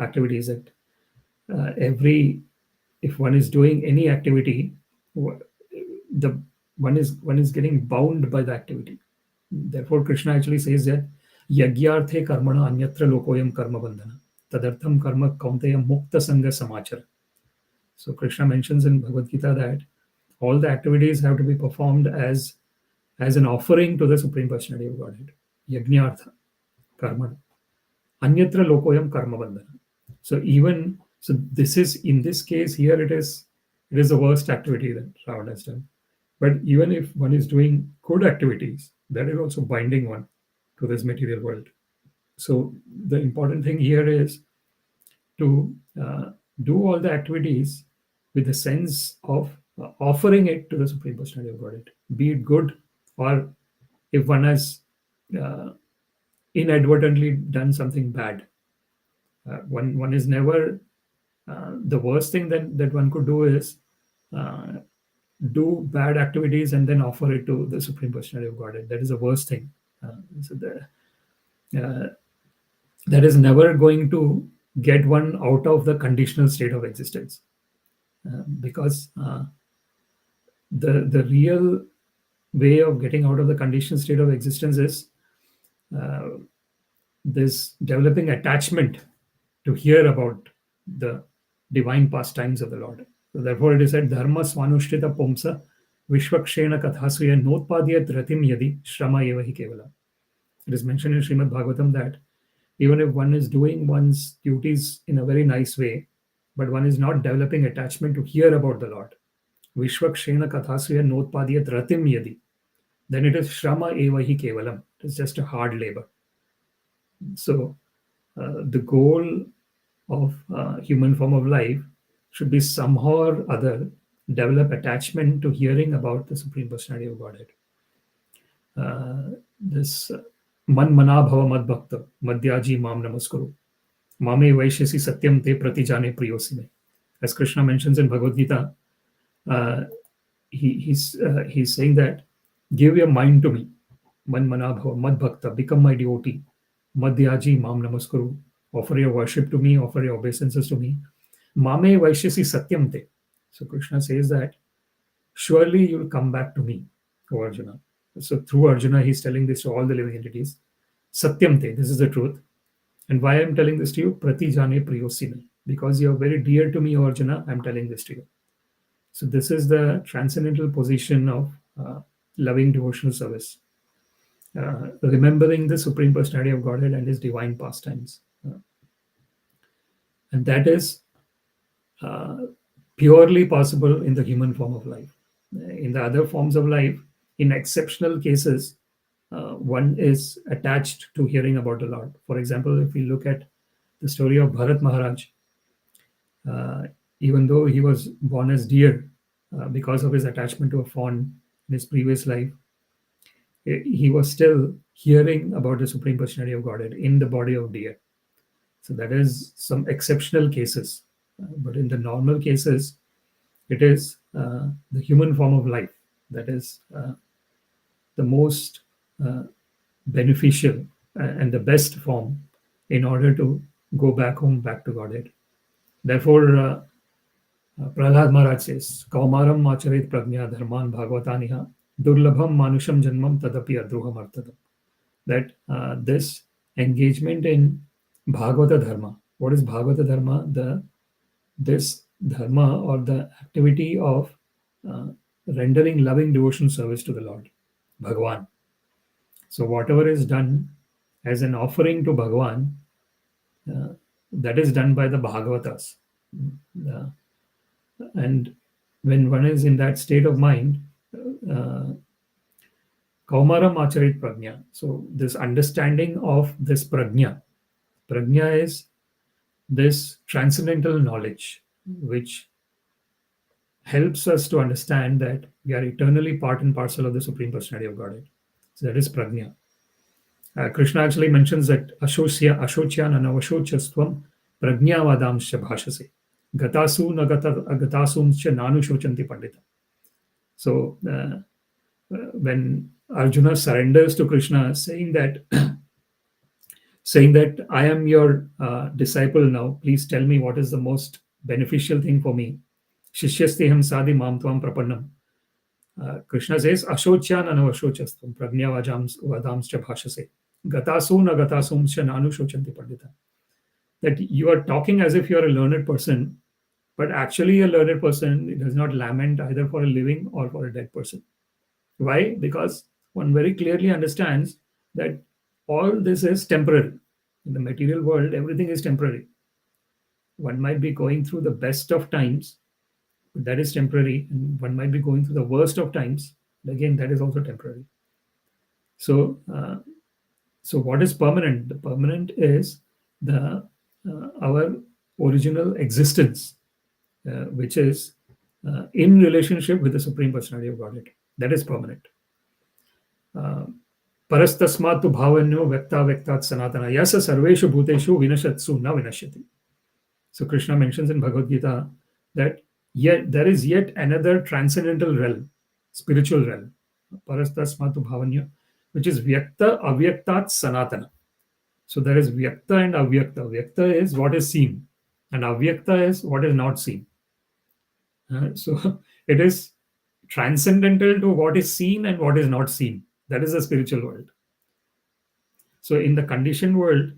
activities that if one is doing any activity, the one is getting bound by the activity. Therefore, Krishna actually says that yagyarthe karmana anyatra lokoyam karma bandhana tadartham karma kaunteya mukta sanga samachara. So Krishna mentions in Bhagavad Gita that all the activities have to be performed as an offering to the Supreme Personality of Godhead. Yajnartha karma anyatra lokoyam karma bandhana. So this is, in this case here, it is the worst activity that Ravana has done. But even if one is doing good activities, that is also binding one to this material world. So the important thing here is to do all the activities with the sense of offering it to the Supreme Personality of Godhead, be it good, or if one has inadvertently done something bad. One is never the worst thing that one could do is do bad activities and then offer it to the Supreme Personality of Godhead. That is the worst thing. That is never going to get one out of the conditional state of existence, because the real way of getting out of the conditional state of existence is this developing attachment to hear about the divine pastimes of the Lord. So therefore, it is said, "Dharma svanushtita pumsa vishvakshena kathasuya notpadyat ratim yadi shrama eva hi kevala." It is mentioned in Śrīmad-Bhāgavatam that even if one is doing one's duties in a very nice way, but one is not developing attachment to hear about the Lord, vishvakshena kathasuya notpadyat ratim yadi, then it is shrama eva hi kevalam. It is just a hard labor. So the goal of human form of life should be somehow or other develop attachment to hearing about the Supreme Personality of Godhead. This man mana bhava mad bhakta madhyaji mam namaskuru mame vaishyasi satyam te pratijane priyosime. As Krishna mentions in Bhagavad Gita, he's saying that give your mind to me, man mana bhava mad bhakta, become my devotee, madhyaji mam namaskuru, offer your worship to me, offer your obeisances to me. Mame vaishyasi satyam te. So Krishna says that surely you will come back to me, O Arjuna. So through Arjuna, he's telling this to all the living entities. Satyam te, this is the truth. And why I'm telling this to you? Pratijane priyosime. Because you are very dear to me, O Arjuna, I'm telling this to you. So this is the transcendental position of loving devotional service. Remembering the Supreme Personality of Godhead and his divine pastimes. And that is purely possible in the human form of life. In the other forms of life, in exceptional cases, one is attached to hearing about the Lord. For example, if we look at the story of Bharat Maharaj, even though he was born as deer because of his attachment to a fawn in his previous life, he was still hearing about the Supreme Personality of Godhead in the body of deer. So that is some exceptional cases. But in the normal cases, it is the human form of life that is the most beneficial and the best form in order to go back home, back to Godhead. Therefore, Prahlad Maharaj says, Kaumaram macharet prajna dharman bhagavataniha durlabham manusham janmam tadapi adruham artadam. That this engagement in Bhagavata Dharma. What is Bhagavata Dharma? This dharma or the activity of rendering loving devotional service to the Lord, Bhagavan. So whatever is done as an offering to Bhagavan, that is done by the Bhagavatas. And when one is in that state of mind, Kaumaram acharit prajna. So this understanding of this prajna is this transcendental knowledge which helps us to understand that we are eternally part and parcel of the Supreme Personality of Godhead. So that is prajna. Krishna actually mentions that ashocyan anavashochastvam prajnavadamscha bhashase gatasu agatasumscha nanu shochanti pandita. So when Arjuna surrenders to Krishna, saying that I am your disciple now, please tell me what is the most beneficial thing for me. Shishyasteham sadi mam tvam prapannam. Krishna says, ashocyan anavashochastvam prajnavadamscha bhashase gatasun agatasumscha nanu shochanti pandita. That you are talking as if you are a learned person, but actually a learned person does not lament either for a living or for a dead person. Why? Because one very clearly understands that all this is temporary. In the material world, everything is temporary. One might be going through the best of times, but that is temporary. And one might be going through the worst of times, but again, that is also temporary. So, what is permanent? The permanent is our original existence, which is in relationship with the Supreme Personality of Godhead. That is permanent. Parastasmat tu bhavanyo vekta vektat sanātana yasa sarveshu bhuteshu vineṣyatsu na vineṣyati. So Krishna mentions in Bhagavad Gita that there is yet another transcendental realm, spiritual realm, parastasmat tu bhavanyo, which is vyakta avyaktat sanātana. So there is vyakta and avyakta. Vyakta is what is seen, and avyakta is what is not seen. So it is transcendental to what is seen and what is not seen. That is the spiritual world. So in the conditioned world,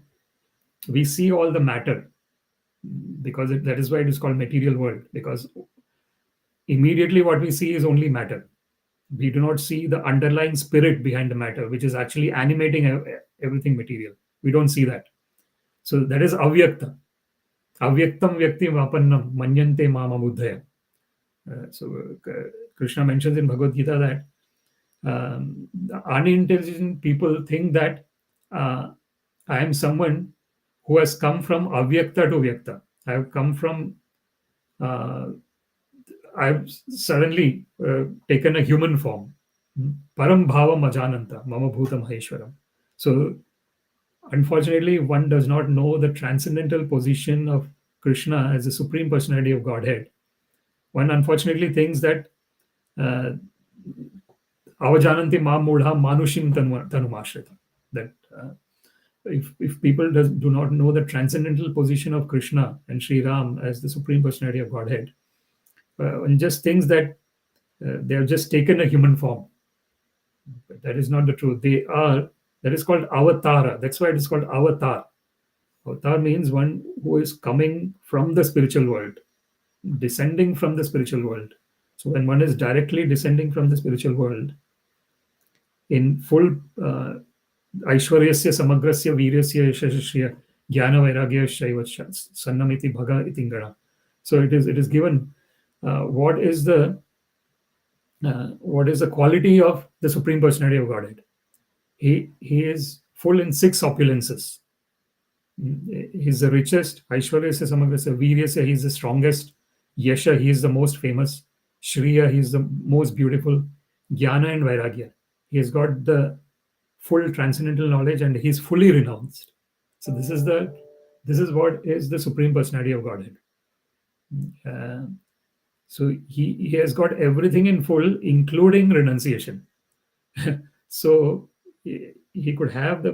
we see all the matter, because that is why it is called material world, because immediately what we see is only matter. We do not see the underlying spirit behind the matter, which is actually animating everything material. We don't see that. So that is avyakta. Avyaktam vyakti vapannam manyante mama buddhaya. So Krishna mentions in Bhagavad Gita that the unintelligent people think that I am someone who has come from avyakta to vyakta. I have come from, I've suddenly taken a human form. Param bhavam ajananta mama bhutam maheshwaram. So unfortunately, one does not know the transcendental position of Krishna as the Supreme Personality of Godhead. One unfortunately thinks that avajananti ma mudha manushim tanumashrita. That if people do not know the transcendental position of Krishna and Sri Ram as the Supreme Personality of Godhead, one just thinks that they have just taken a human form. But that is not the truth. That is called avatara. That's why it is called avatar. Avatar means one who is coming from the spiritual world, descending from the spiritual world. So when one is directly descending from the spiritual world, in full aishwaryasya samagrasya viryasya yashashya jnana vairagya shaiva sannamiti bhaga itingana. So it is given what is the quality of the Supreme Personality of Godhead. He is full in 6 opulences. He is the richest. Aishwaryasya samagrasya viryasya, he is the strongest. Yasha, he is the most famous. Shriya, he is the most beautiful. Jnana and Vairagya, he has got the full transcendental knowledge and he is fully renounced. So this is what is the Supreme Personality of Godhead. So he has got everything in full, including renunciation. So he could have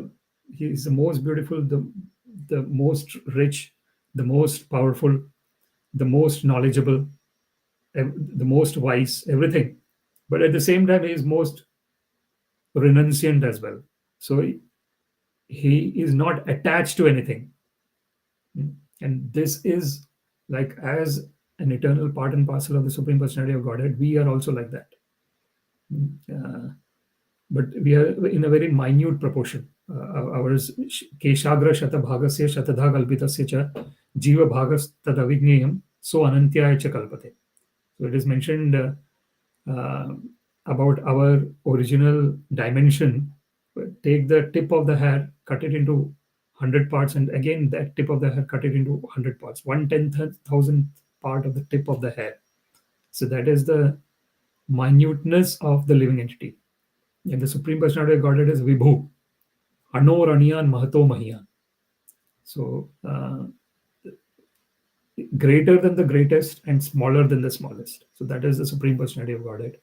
he is the most beautiful, the most rich, the most powerful, the most knowledgeable, the most wise, everything. But at the same time, he is most renunciant as well. So he is not attached to anything. And this is like, as an eternal part and parcel of the Supreme Personality of Godhead, we are also like that. But we are in a very minute proportion. Ours keshagra shatabhagasya shatadha kalpitasya cha jiva bhagas tadavignyam so anantyaya cha kalpate. So it is mentioned about our original dimension. Take the tip of the hair, cut it into 100 parts, and again that tip of the hair, cut it into 100 parts. 1/10,000th part of the tip of the hair. So that is the minuteness of the living entity. And the Supreme Personality of Godhead is Vibhu, Ano Raniyan Mahato Mahiyan. So greater than the greatest and smaller than the smallest. So that is the Supreme Personality of Godhead.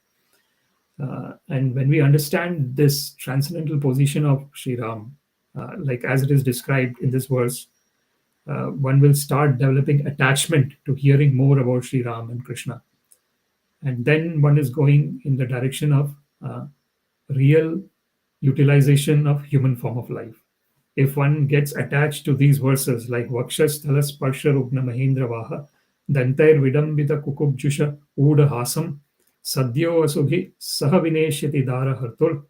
And when we understand this transcendental position of Sri Ram, like as it is described in this verse, one will start developing attachment to hearing more about Sri Ram and Krishna. And then one is going in the direction of real utilization of human form of life. If one gets attached to these verses like vakṣaḥ-sthala-sparśa-rugna-mahendra-vāha, dantair viḍambita-kakubjuṣa, ūḍha-hāsam, sadyo subhiḥ, saha vineṣyati dāra-hartur,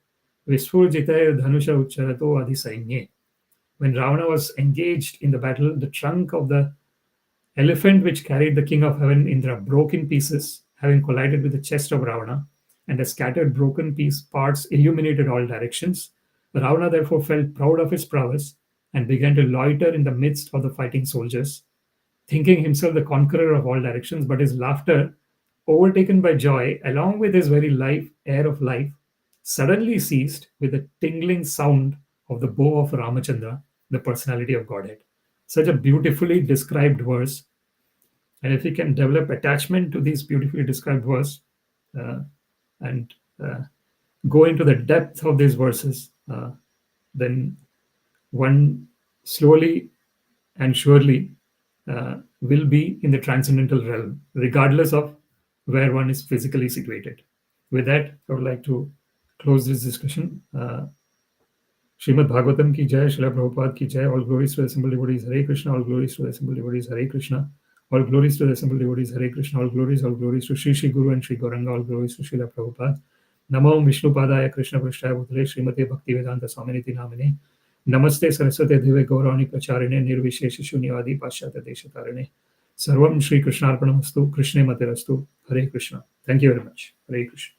visphūrjitair dhanuṣa uccarato dhisainye. When Ravana was engaged in the battle, the trunk of the elephant which carried the king of heaven, Indra, broke in pieces, having collided with the chest of Ravana, and the scattered broken parts illuminated all directions. Ravana therefore felt proud of his prowess and began to loiter in the midst of the fighting soldiers, thinking himself the conqueror of all directions, but his laughter, overtaken by joy, along with his very air of life, suddenly ceased with the tingling sound of the bow of Rāmacandra, the personality of Godhead. Such a beautifully described verse. And if we can develop attachment to these beautifully described verse and go into the depth of these verses, then one slowly and surely will be in the transcendental realm, regardless of where one is physically situated. With that, I would like to close this discussion. Śrīmad-Bhāgavatam ki jai, Srila Prabhupada ki jai, all glories to the assembled devotees, Hare Krishna, all glories to the assembled devotees, Hare Krishna, all glories to the assembled devotees, Hare Krishna, all glories to Shri Guru and Shri Gauranga, all glories to Srila Prabhupada. Namo Vishnupadaya Krishna Prasthaya Bhutale Srimate Bhakti Vedanta Swaminiti Namine Namaste Saraswate Deve Gaurani Pracharine Nirvishesha Shunyavadi Paschata Deshatarine Sarvam Shri Krishnarpanamastu Krishne Materastu Hare Krishna. Thank you very much. Hare Krishna.